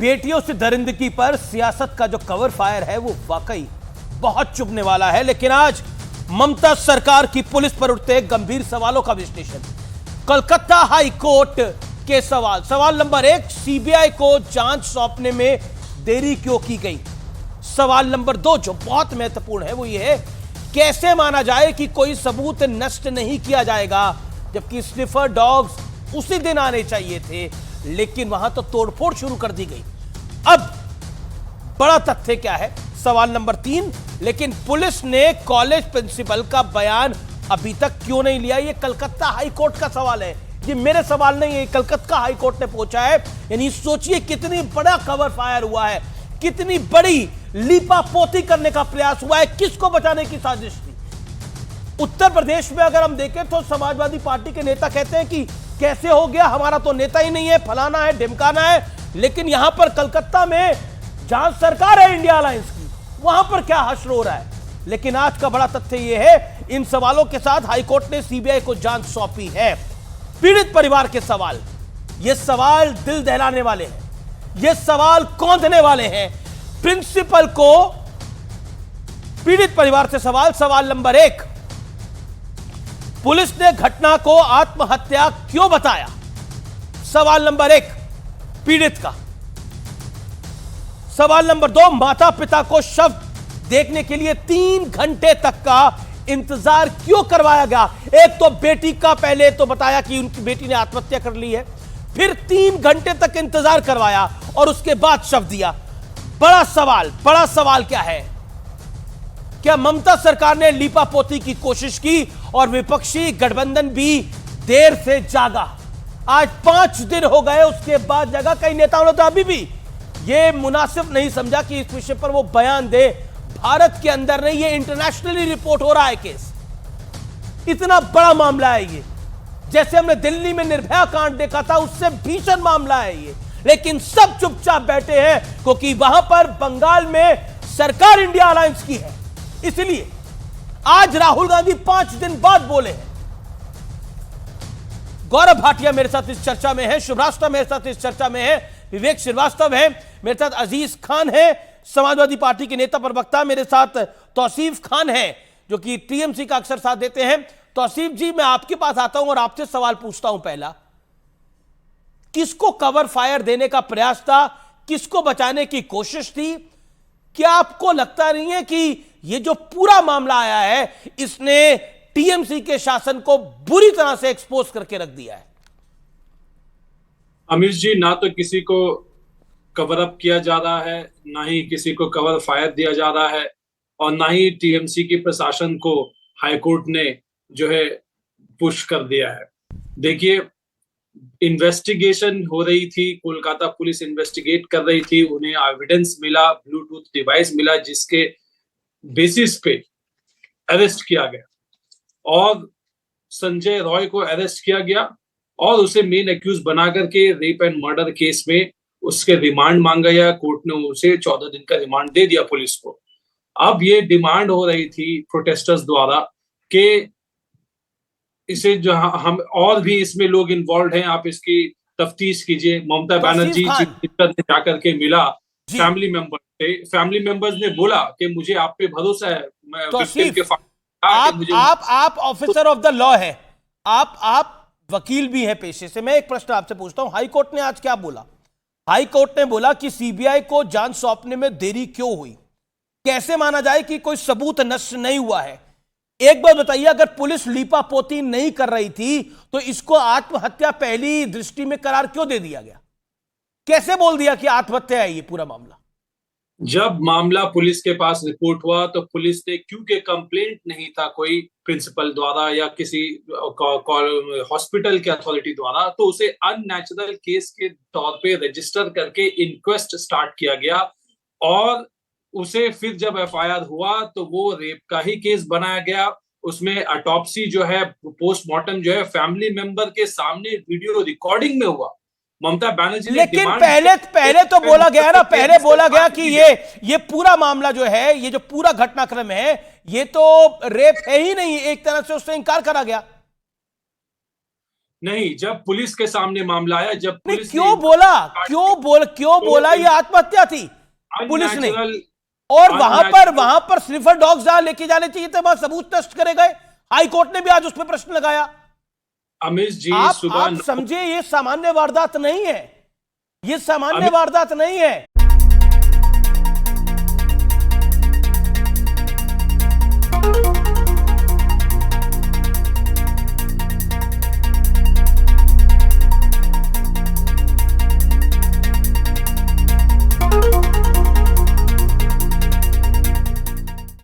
बेटियों से दरिंदगी पर सियासत का जो कवर फायर है वो वाकई बहुत चुभने वाला है। लेकिन आज ममता सरकार की पुलिस पर उठते गंभीर सवालों का विश्लेषण। कलकत्ता हाई कोर्ट के सवाल नंबर 1, सीबीआई को जांच सौंपने में देरी क्यों की गई। सवाल नंबर 2 जो बहुत महत्वपूर्ण है वो ये है, कैसे माना जाए कि कोई सबूत नष्ट नहीं किया जाएगा जबकि स्निफर डॉग्स उसी दिन आने चाहिए थे, लेकिन वहां तो तोड़फोड़ शुरू कर दी गई। अब बड़ा तथ्य क्या है, सवाल नंबर 3, लेकिन पुलिस ने कॉलेज प्रिंसिपल का बयान अभी तक क्यों नहीं लिया। ये कलकत्ता हाई कोर्ट का सवाल है, ये मेरे सवाल नहीं है, कलकत्ता हाई कोर्ट ने पूछा है। यानी सोचिए कितनी बड़ा कवर फायर हुआ है, कितनी बड़ी लीपापोती करने का प्रयास हुआ है, किसको बचाने की साजिश थी। उत्तर प्रदेश में अगर हम देखें तो समाजवादी पार्टी के नेता कहते हैं कि कैसे हो गया, हमारा तो नेता ही नहीं है, फलाना है, ढिमकाना है। लेकिन यहां पर कलकत्ता में जहां सरकार है इंडिया अलायंस की, वहां पर क्या हश्र हो रहा है। लेकिन आज का बड़ा तथ्य यह है, इन सवालों के साथ हाईकोर्ट ने सीबीआई को जांच सौंपी है। पीड़ित परिवार के सवाल, ये सवाल दिल दहलाने वाले हैं, ये सवाल कौंधने वाले हैं। प्रिंसिपल को पीड़ित परिवार से सवाल नंबर 1, पुलिस ने घटना को आत्महत्या क्यों बताया। सवाल नंबर 1 पीड़ित का। सवाल नंबर 2, माता पिता को शव देखने के लिए 3 घंटे तक का इंतजार क्यों करवाया गया। एक तो बेटी का पहले तो बताया कि उनकी बेटी ने आत्महत्या कर ली है, फिर 3 घंटे तक इंतजार करवाया और उसके बाद शव दिया। बड़ा सवाल क्या है, क्या ममता सरकार ने लीपापोती की कोशिश की और विपक्षी गठबंधन भी देर से जागा। आज 5 दिन हो गए, उसके बाद जागा। कई नेताओं ने तो अभी भी ये मुनासिब नहीं समझा कि इस विषय पर वो बयान दे। भारत के अंदर नहीं, ये इंटरनेशनली रिपोर्ट हो रहा है केस। इतना बड़ा मामला है ये, जैसे हमने दिल्ली में निर्भया कांड देखा था, उससे भीषण मामला है ये। लेकिन सब चुपचाप बैठे हैं क्योंकि वहां पर बंगाल में सरकार इंडिया अलायंस की है। इसलिए आज राहुल गांधी 5 दिन बाद बोले हैं। गौरव भाटिया मेरे साथ इस चर्चा में है, शुभराष्ट्र मेरे साथ इस चर्चा में है, विवेक श्रीवास्तव है मेरे साथ, अजीज खान है समाजवादी पार्टी के नेता प्रवक्ता, मेरे साथ तौसीफ खान है जो कि टीएमसी का अक्सर साथ देते हैं। तौसीफ जी, मैं आपके पास आता हूं और आपसे सवाल पूछता हूं। पहला, किसको कवर फायर देने का प्रयास था, किसको बचाने की कोशिश थी। क्या आपको लगता नहीं है कि ये जो पूरा मामला आया है, इसने टीएमसी के शासन को बुरी तरह से एक्सपोज करके रख दिया है। अमीश जी, ना तो किसी को कवर अप किया जा रहा है, ना ही किसी को कवर फायर दिया जा रहा है, और ना ही टीएमसी के प्रशासन को हाईकोर्ट ने जो है पुश कर दिया है। देखिए, इन्वेस्टिगेशन हो रही थी, कोलकाता पुलिस इन्वेस्टिगेट कर रही थी, उन्हें एविडेंस मिला, ब्लूटूथ डिवाइस मिला, जिसके बेसिस पे अरेस्ट किया गया और संजय रॉय को अरेस्ट किया गया और उसे मेन एक्यूज बना करके रेप एंड मर्डर केस में उसके रिमांड मांगा गया। कोर्ट ने उसे 14 दिन का रिमांड दे दिया पुलिस को। अब ये डिमांड हो रही थी प्रोटेस्टर्स द्वारा कि इसे जो हम और भी इसमें लोग इन्वॉल्व हैं, आप इसकी तफ्तीश कीजिए। ममता बनर्जी चीफ मिनिस्टर ने जाकर के मिला फैमिली मेंबर से, फैमिली मेंबर्स ने बोला कि मुझे आप पे भरोसा है। आप ऑफिसर ऑफ द लॉ है, आप वकील भी हैं पेशे से। मैं एक प्रश्न आपसे पूछता हूं, हाईकोर्ट ने आज क्या बोला। हाईकोर्ट ने बोला कि सीबीआई को जांच सौंपने में देरी क्यों हुई, कैसे माना जाए कि कोई सबूत नष्ट नहीं हुआ है। एक बात बताइए, अगर पुलिस लीपापोती नहीं कर रही थी तो इसको आत्महत्या पहली दृष्टि में करार क्यों दे दिया गया, कैसे बोल दिया कि आत्महत्या है ये पूरा मामला। जब मामला पुलिस के पास रिपोर्ट हुआ तो पुलिस ने, क्योंकि कंप्लेंट नहीं था कोई प्रिंसिपल द्वारा या किसी हॉस्पिटल के अथॉरिटी द्वारा, तो उसे अननेचुरल केस के तौर पे रजिस्टर करके इंक्वेस्ट स्टार्ट किया गया और उसे फिर जब एफआईआर हुआ तो वो रेप का ही केस बनाया गया। उसमें ऑटोप्सी जो है, पोस्टमार्टम जो है, फैमिली मेंबर के सामने वीडियो रिकॉर्डिंग में हुआ। ममता बनर्जी ने, लेकिन पहले तो बोला गया ना, पहले बोला गया कि ये पूरा मामला जो है, ये जो पूरा घटनाक्रम है, ये तो रेप है ही नहीं, एक तरह से उससे इंकार करा गया। नहीं, जब पुलिस के सामने मामला आया, जब नहीं, पुलिस क्यों बोला ये आत्महत्या थी पुलिस ने, और वहां पर स्निफर डॉग्स लेके जाने चाहिए थे, वहां सबूत नष्ट करे गए। हाई कोर्ट ने भी आज उस पर प्रश्न लगाया। अमिश जी, आप समझे, ये सामान्य वारदात नहीं है, ये सामान्य वारदात नहीं है।